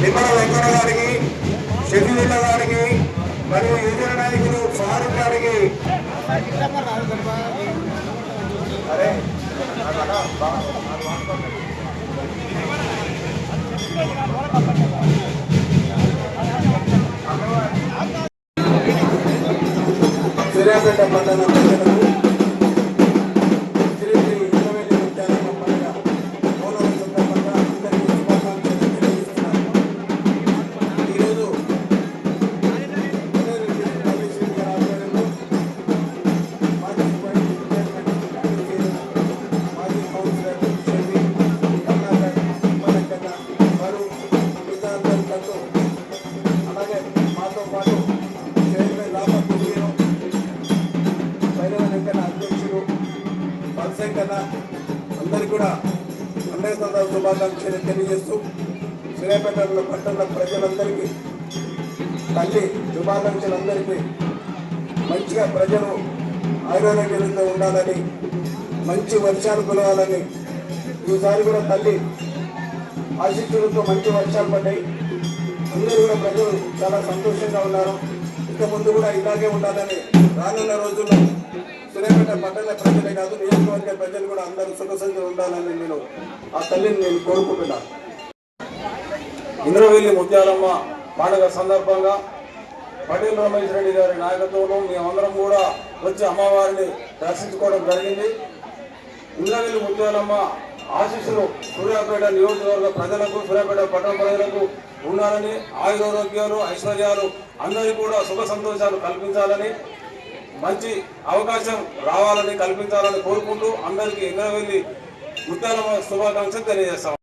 నిమ్మల వెంకన్న గారికి, షఫీవుల్లా గారికి మరియు యువజన నాయకులు ఫారూక్ గారికి సూర్యాపేట పట్టణ ప్రజలకు అందరికీ కూడా అన్నయ్య సందర్భ శుభాకాంక్షలు తెలియజేస్తూ సూర్యాపేటలో పట్టణ ప్రజలందరికీ తల్లి శుభాకాంక్షలందరికీ మంచిగా ప్రజలు ఆరోగ్యంతో ఉండాలని, మంచి వర్షాలు కురవాలని, ఈసారి కూడా తల్లి ఆశీస్సులతో మంచి వర్షాలు పడ్డాయి. అందరూ కూడా ప్రజలు చాలా సంతోషంగా ఉన్నారు. ఇక ముందు కూడా ఇలాగే ఉండాలని రానున్న రోజుల్లో సూర్యాపేట పట్టణ ప్రజలే కాదు, నియోజకవర్గ ప్రజలు కూడా అందరూ సుఖసంగా ఉండాలని నేను ఆ తల్లిని నేను కోరుకుంటున్నాను. ఇంద్రవెల్లి ముత్యాలమ్మ పండుగ సందర్భంగా పటేల్ రమేష్ రెడ్డి గారి నాయకత్వంలో మేమందరం కూడా వచ్చి అమ్మవారిని దర్శించుకోవడం జరిగింది. ఇంద్రవెల్లి ముత్యాలమ్మ ఆశీస్సులు సూర్యాపేట నియోజకవర్గ ప్రజలకు, సూర్యాపేట పట్టణ ప్రజలకు ఉండాలని, ఆయురారోగ్యాలు, ఐశ్వర్యాలు అందరికీ కూడా సుఖ సంతోషాలు కల్పించాలని, మంచి అవకాశం రావాలని కల్పించాలని కోరుకుంటూ అందరికీ ఇంద్రవెల్లి ముత్యాలమ్మ శుభాకాంక్షలు తెలియజేస్తాం.